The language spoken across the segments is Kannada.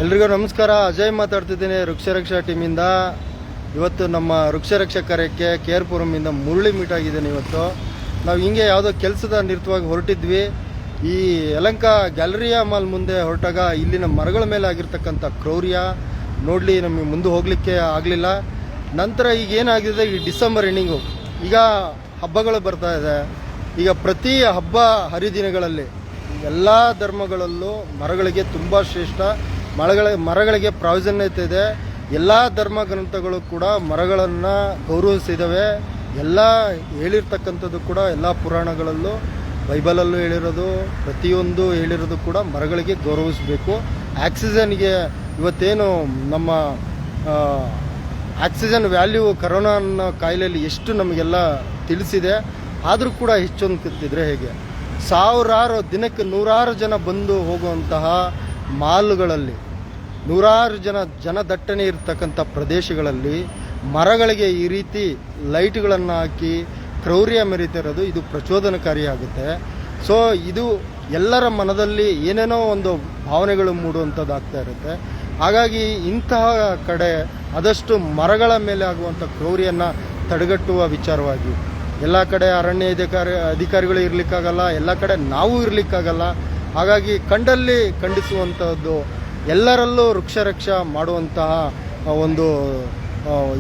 ಎಲ್ರಿಗೂ ನಮಸ್ಕಾರ. ಅಜಯ್ ಮಾತಾಡ್ತಿದ್ದೀನಿ ವೃಕ್ಷರಕ್ಷಾ ಟೀಮಿಂದ. ಇವತ್ತು ನಮ್ಮ ವೃಕ್ಷರಕ್ಷಾ ಕಾರ್ಯಕ್ಕೆ ಕೇರ್ಪುರಮಿಂದ ಮುರಳಿ ಮೀಟ್ ಆಗಿದ್ದೇನೆ. ಇವತ್ತು ನಾವು ಹಿಂಗೆ ಯಾವುದೋ ಕೆಲಸದ ನಿರತವಾಗಿ ಹೊರಟಿದ್ವಿ. ಈ ಯಲಹಂಕ ಗ್ಯಾಲರಿಯಾ ಮಾಲ್ ಮುಂದೆ ಹೊರಟಾಗ ಇಲ್ಲಿನ ಮರಗಳ ಮೇಲೆ ಆಗಿರ್ತಕ್ಕಂಥ ಕ್ರೌರ್ಯ ನೋಡಲಿ ನಮಗೆ ಮುಂದೆ ಹೋಗಲಿಕ್ಕೆ ಆಗಲಿಲ್ಲ. ನಂತರ ಈಗ ಏನಾಗಿದೆ, ಈ ಡಿಸೆಂಬರ್ ಎಂಡಿಂಗು, ಈಗ ಹಬ್ಬಗಳು ಬರ್ತಾ ಇದೆ. ಈಗ ಪ್ರತಿ ಹಬ್ಬ ಹರಿದಿನಗಳಲ್ಲಿ ಎಲ್ಲ ಧರ್ಮಗಳಲ್ಲೂ ಮರಗಳಿಗೆ ತುಂಬ ಶ್ರೇಷ್ಠ, ಮರಗಳಿಗೆ ಪ್ರಾಧಾನ್ಯತೆ ಇದೆ. ಎಲ್ಲ ಧರ್ಮ ಗ್ರಂಥಗಳು ಕೂಡ ಮರಗಳನ್ನು ಗೌರವಿಸಿದ್ದಾವೆ. ಎಲ್ಲ ಹೇಳಿರ್ತಕ್ಕಂಥದ್ದು ಕೂಡ ಎಲ್ಲ ಪುರಾಣಗಳಲ್ಲೂ, ಬೈಬಲಲ್ಲೂ ಹೇಳಿರೋದು, ಪ್ರತಿಯೊಂದು ಹೇಳಿರೋದು ಕೂಡ ಮರಗಳಿಗೆ ಗೌರವಿಸಬೇಕು. ಆಕ್ಸಿಜನ್ಗೆ ಇವತ್ತೇನು ನಮ್ಮ ಆಕ್ಸಿಜನ್ ವ್ಯಾಲ್ಯೂ ಕರೋನಾ ಅನ್ನೋ ಕಾಯಿಲೆಯಲ್ಲಿ ಎಷ್ಟು ನಮಗೆಲ್ಲ ತಿಳಿಸಿದೆ, ಆದರೂ ಕೂಡ ಹೆಚ್ಚೊಂದು ಕತ್ತಿದ್ರೆ ಹೇಗೆ? ಸಾವಿರಾರು ದಿನಕ್ಕೆ ನೂರಾರು ಜನ ಬಂದು ಹೋಗುವಂತಹ ಮಾಲ್ಗಳಲ್ಲಿ, ನೂರಾರು ಜನದಟ್ಟಣೆ ಇರತಕ್ಕಂಥ ಪ್ರದೇಶಗಳಲ್ಲಿ ಮರಗಳಿಗೆ ಈ ರೀತಿ ಲೈಟ್ಗಳನ್ನು ಹಾಕಿ ಕ್ರೌರ್ಯ ಮೆರೀತಿರೋದು ಇದು ಪ್ರಚೋದನಕಾರಿಯಾಗುತ್ತೆ. ಸೊ ಇದು ಎಲ್ಲರ ಮನದಲ್ಲಿ ಏನೇನೋ ಒಂದು ಭಾವನೆಗಳು ಮೂಡುವಂಥದ್ದಾಗ್ತಾ ಇರುತ್ತೆ. ಹಾಗಾಗಿ ಇಂತಹ ಕಡೆ ಆದಷ್ಟು ಮರಗಳ ಮೇಲೆ ಆಗುವಂಥ ಕ್ರೌರ್ಯನ ತಡೆಗಟ್ಟುವ ವಿಚಾರವಾಗಿ ಎಲ್ಲ ಕಡೆ ಅರಣ್ಯ ಅಧಿಕಾರಿಗಳು ಇರಲಿಕ್ಕಾಗಲ್ಲ, ಎಲ್ಲ ಕಡೆ ನಾವು ಇರಲಿಕ್ಕಾಗಲ್ಲ. ಹಾಗಾಗಿ ಕಂಡಲ್ಲಿ ಖಂಡಿಸುವಂಥದ್ದು, ಎಲ್ಲರಲ್ಲೂ ವೃಕ್ಷರಕ್ಷಾ ಮಾಡುವಂತಹ ಒಂದು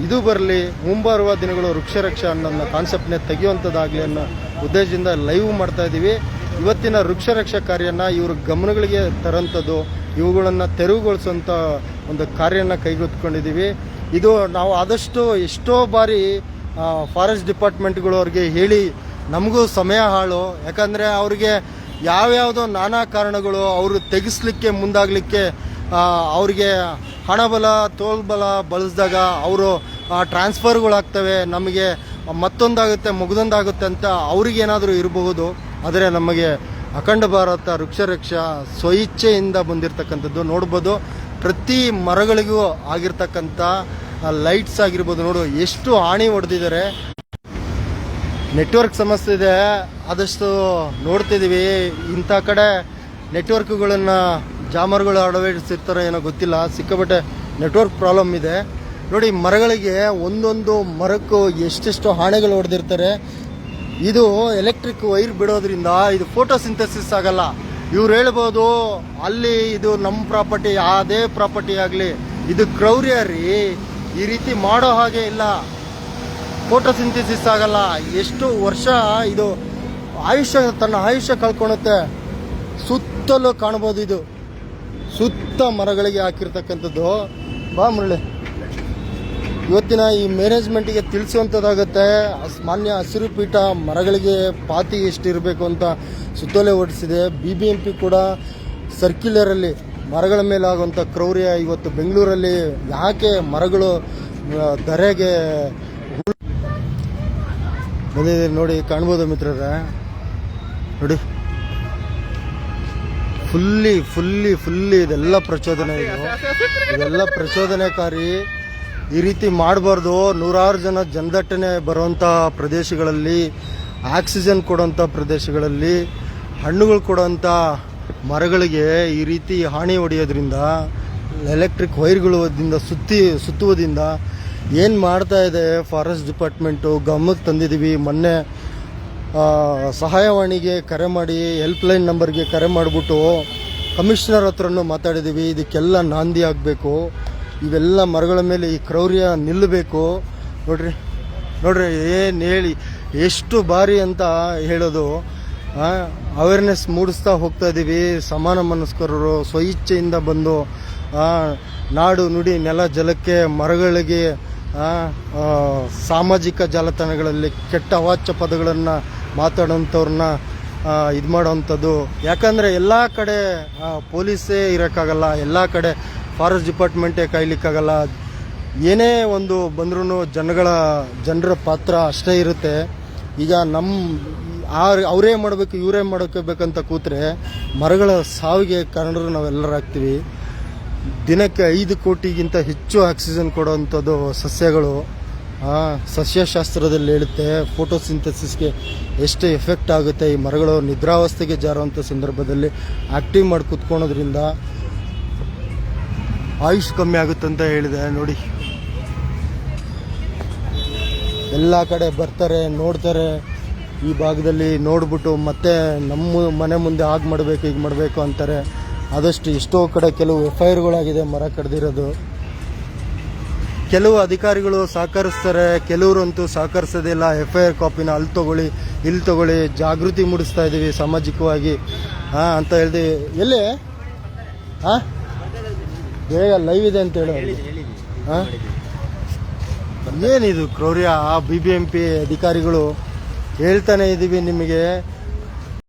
ಇದು ಬರಲಿ, ಮುಂಬರುವ ದಿನಗಳು ವೃಕ್ಷರಕ್ಷಾ ಅನ್ನೋ ಕಾನ್ಸೆಪ್ಟ್ನೇ ತೆಗೆಯುವಂಥದ್ದಾಗಲಿ ಅನ್ನೋ ಉದ್ದೇಶದಿಂದ ಲೈವ್ ಮಾಡ್ತಾ ಇದ್ದೀವಿ. ಇವತ್ತಿನ ವೃಕ್ಷರಕ್ಷಾ ಕಾರ್ಯನ ಇವ್ರ ಗಮನಗಳಿಗೆ ತರೋಂಥದ್ದು, ಇವುಗಳನ್ನು ತೆರವುಗೊಳಿಸುವಂಥ ಒಂದು ಕಾರ್ಯನ ಕೈಗೆತ್ತಿಕೊಂಡಿದ್ದೀವಿ. ಇದು ನಾವು ಆದಷ್ಟು ಎಷ್ಟೋ ಬಾರಿ ಫಾರೆಸ್ಟ್ ಡಿಪಾರ್ಟ್ಮೆಂಟ್ಗಳು ಅವ್ರಿಗೆ ಹೇಳಿ ನಮಗೂ ಸಮಯ ಹಾಳು. ಯಾಕಂದರೆ ಅವ್ರಿಗೆ ಯಾವ್ಯಾವುದೋ ನಾನಾ ಕಾರಣಗಳು, ಅವರು ತೆಗೆಸ್ಲಿಕ್ಕೆ ಮುಂದಾಗಲಿಕ್ಕೆ ಅವ್ರಿಗೆ ಹಣಬಲ ತೋಳ್ಬಲ ಬಳಸಿದಾಗ ಅವರು ಟ್ರಾನ್ಸ್ಫರ್ಗಳಾಗ್ತವೆ, ನಮಗೆ ಮತ್ತೊಂದಾಗುತ್ತೆ ಮುಗ್ದೊಂದಾಗುತ್ತೆ ಅಂತ ಅವ್ರಿಗೇನಾದರೂ ಇರಬಹುದು. ಆದರೆ ನಮಗೆ ಅಖಂಡ ಭಾರತ ವೃಕ್ಷರಕ್ಷಾ ಸ್ವಇಚ್ಛೆಯಿಂದ ಬಂದಿರತಕ್ಕಂಥದ್ದು ನೋಡ್ಬೋದು. ಪ್ರತಿ ಮರಗಳಿಗೂ ಆಗಿರ್ತಕ್ಕಂಥ ಲೈಟ್ಸ್ ಆಗಿರ್ಬೋದು, ನೋಡು ಎಷ್ಟು ಹಾನಿ ಹೊಡೆದಿದ್ದಾರೆ. ನೆಟ್ವರ್ಕ್ ಸಮಸ್ಯೆ ಇದೆ, ಆದಷ್ಟು ನೋಡ್ತಿದ್ದೀವಿ. ಇಂಥ ಕಡೆ ನೆಟ್ವರ್ಕ್ಗಳನ್ನು ಜಾಮರ್ಗಳು ಅಳವಡಿಸಿರ್ತಾರೋ ಏನೋ ಗೊತ್ತಿಲ್ಲ, ಸಿಕ್ಕಾಪಟ್ಟೆ ನೆಟ್ವರ್ಕ್ ಪ್ರಾಬ್ಲಮ್ ಇದೆ. ನೋಡಿ, ಮರಗಳಿಗೆ ಒಂದೊಂದು ಮರಕ್ಕೂ ಎಷ್ಟೆಷ್ಟು ಹಾನಿಗಳು ಹೊಡೆದಿರ್ತಾರೆ. ಇದು ಎಲೆಕ್ಟ್ರಿಕ್ ವೈರ್ ಬಿಡೋದ್ರಿಂದ ಇದು ಫೋಟೋಸಿಂಥಸಿಸ್ ಆಗಲ್ಲ. ಇವ್ರು ಹೇಳ್ಬೋದು ಅಲ್ಲಿ ಇದು ನಮ್ಮ ಪ್ರಾಪರ್ಟಿ, ಅದೇ ಪ್ರಾಪರ್ಟಿ ಆಗಲಿ, ಇದು ಕ್ರೌರ್ಯ ರೀ, ಈ ರೀತಿ ಮಾಡೋ ಹಾಗೆ ಇಲ್ಲ. ಫೋಟೋಸಿಂಥಸಿಸ್ ಆಗಲ್ಲ. ಎಷ್ಟು ವರ್ಷ ಇದು ತನ್ನ ಆಯುಷ್ಯ ಕಳ್ಕೊಳುತ್ತೆ. ಸುತ್ತಲೂ ಕಾಣ್ಬೋದು, ಇದು ಸುತ್ತ ಮರಗಳಿಗೆ ಹಾಕಿರ್ತಕ್ಕಂಥದ್ದು. ಬಾ ಮುರಳಿ, ಇವತ್ತಿನ ಈ ಮ್ಯಾನೇಜ್ಮೆಂಟಿಗೆ ತಿಳಿಸುವಂಥದ್ದಾಗುತ್ತೆ. ಮಾನ್ಯ ಹಸಿರು ಪೀಠ ಮರಗಳಿಗೆ ಪಾತಿ ಎಷ್ಟಿರಬೇಕು ಅಂತ ಸುತ್ತೋಲೆ ಹೊರಡಿಸಿದೆ. BBMP ಕೂಡ ಸರ್ಕ್ಯುಲರಲ್ಲಿ ಮರಗಳ ಮೇಲೆ ಆಗುವಂಥ ಕ್ರೌರ್ಯ ಇವತ್ತು ಬೆಂಗಳೂರಲ್ಲಿ ಯಾಕೆ ಮರಗಳು ಧರೆಗೆ ಬಂದಿದೆ ನೋಡಿ, ಕಾಣ್ಬೋದು ಮಿತ್ರರೇ. ನೋಡಿ, ಫುಲ್ಲಿ ಇದೆಲ್ಲ ಪ್ರಚೋದನೆ, ಇದೆಲ್ಲ ಪ್ರಚೋದನೆಕಾರಿ. ಈ ರೀತಿ ಮಾಡಬಾರ್ದು. ನೂರಾರು ಜನದಟ್ಟಣೆ ಬರುವಂಥ ಪ್ರದೇಶಗಳಲ್ಲಿ, ಆಕ್ಸಿಜನ್ ಕೊಡುವಂಥ ಪ್ರದೇಶಗಳಲ್ಲಿ, ಹಣ್ಣುಗಳು ಕೊಡುವಂಥ ಮರಗಳಿಗೆ ಈ ರೀತಿ ಹಾನಿ ಹೊಡೆಯೋದ್ರಿಂದ, ಎಲೆಕ್ಟ್ರಿಕ್ ವೈರ್ಗಳಿಂದ ಸುತ್ತುವುದರಿಂದ ಏನು ಮಾಡ್ತಾ ಇದೆ ಫಾರೆಸ್ಟ್ ಡಿಪಾರ್ಟ್ಮೆಂಟು ಗಮನಕ್ಕೆ ತಂದಿದ್ದೀವಿ. ಮೊನ್ನೆ ಸಹಾಯವಾಣಿಗೆ ಕರೆ ಮಾಡಿ, ಹೆಲ್ಪ್ಲೈನ್ ನಂಬರ್ಗೆ ಕರೆ ಮಾಡಿಬಿಟ್ಟು ಕಮಿಷನರ್ ಹತ್ರನೂ ಮಾತಾಡಿದ್ದೀವಿ. ಇದಕ್ಕೆಲ್ಲ ನಾಂದಿ ಆಗಬೇಕು. ಇವೆಲ್ಲ ಮರಗಳ ಮೇಲೆ ಈ ಕ್ರೌರ್ಯ ನಿಲ್ಲಬೇಕು. ನೋಡ್ರಿ ಏನು ಹೇಳಿ ಎಷ್ಟು ಬಾರಿ ಅಂತ ಹೇಳೋದು. ಅವೇರ್ನೆಸ್ ಮೂಡಿಸ್ತಾ ಹೋಗ್ತಾ ಇದ್ದೀವಿ. ಸಮಾನ ಮನಸ್ಕರರು ಸ್ವಇಚ್ಛೆಯಿಂದ ಬಂದು ನಾಡು ನುಡಿ ನೆಲ ಜಲಕ್ಕೆ ಮರಗಳಿಗೆ ಸಾಮಾಜಿಕ ಜಾಲತಾಣಗಳಲ್ಲಿ ಕೆಟ್ಟ ಅವಾಚ್ಯ ಪದಗಳನ್ನು ಮಾತಾಡೋಂಥವ್ರನ್ನ ಇದು ಮಾಡೋವಂಥದ್ದು. ಯಾಕಂದರೆ ಎಲ್ಲ ಕಡೆ ಪೊಲೀಸೇ ಇರೋಕ್ಕಾಗಲ್ಲ, ಎಲ್ಲ ಕಡೆ ಫಾರೆಸ್ಟ್ ಡಿಪಾರ್ಟ್ಮೆಂಟೇ ಕಾಯ್ಲಿಕ್ಕಾಗಲ್ಲ. ಏನೇ ಒಂದು ಬಂದ್ರೂ ಜನರ ಪಾತ್ರ ಅಷ್ಟೇ ಇರುತ್ತೆ. ಈಗ ಅವರೇ ಮಾಡಬೇಕು ಇವರೇ ಮಾಡ್ಕೋಬೇಕಂತ ಕೂತ್ರೆ ಮರಗಳ ಸಾವಿಗೆ ಕಾರಣರು ನಾವೆಲ್ಲರಾಗ್ತೀವಿ. ದಿನಕ್ಕೆ 5 ಕೋಟಿಗಿಂತ ಹೆಚ್ಚು ಆಕ್ಸಿಜನ್ ಕೊಡುವಂಥದ್ದು ಸಸ್ಯಗಳು. ಸಸ್ಯಶಾಸ್ತ್ರದಲ್ಲಿ ಹೇಳುತ್ತೆ ಫೋಟೋಸಿಂಥಸಿಸ್ಗೆ ಎಷ್ಟು ಎಫೆಕ್ಟ್ ಆಗುತ್ತೆ. ಈ ಮರಗಳು ನಿದ್ರಾವಸ್ಥೆಗೆ ಜಾರುವಂಥ ಸಂದರ್ಭದಲ್ಲಿ ಆಕ್ಟಿವ್ ಮಾಡಿ ಕೂತ್ಕೊಳ್ಳೋದ್ರಿಂದ ಆಯುಷ್ ಕಮ್ಮಿ ಆಗುತ್ತಂತ ಹೇಳಿದೆ ನೋಡಿ. ಎಲ್ಲ ಕಡೆ ಬರ್ತಾರೆ, ನೋಡ್ತಾರೆ, ಈ ಭಾಗದಲ್ಲಿ ನೋಡ್ಬಿಟ್ಟು ಮತ್ತೆ ನಮ್ಮ ಮನೆ ಮುಂದೆ ಹಾಗೆ ಮಾಡಬೇಕು ಹೀಗೆ ಮಾಡಬೇಕು ಅಂತಾರೆ. ಆದಷ್ಟು ಎಷ್ಟೋ ಕಡೆ ಕೆಲವು FIRಗಳಾಗಿದೆ ಮರ ಕಡ್ದಿರೋದು. ಕೆಲವು ಅಧಿಕಾರಿಗಳು ಸಹಕರಿಸ್ತಾರೆ, ಕೆಲವರಂತೂ ಸಹಕರಿಸೋದಿಲ್ಲ. FIR ಕಾಪಿನ ಅಲ್ಲಿ ತಗೊಳ್ಳಿ ಇಲ್ಲಿ ತಗೊಳ್ಳಿ, ಜಾಗೃತಿ ಮೂಡಿಸ್ತಾ ಇದ್ದೀವಿ ಸಾಮಾಜಿಕವಾಗಿ ಅಂತ ಹೇಳ್ದೆ. ಎಲ್ಲಿ ಬೇಗ ಲೈವ್ ಇದೆ ಅಂತ ಹೇಳೋ. ಏನಿದು ಕ್ರೌರ್ಯ? BBMP ಅಧಿಕಾರಿಗಳು ಹೇಳ್ತಾನೆ ಇದ್ದೀವಿ ನಿಮಗೆ,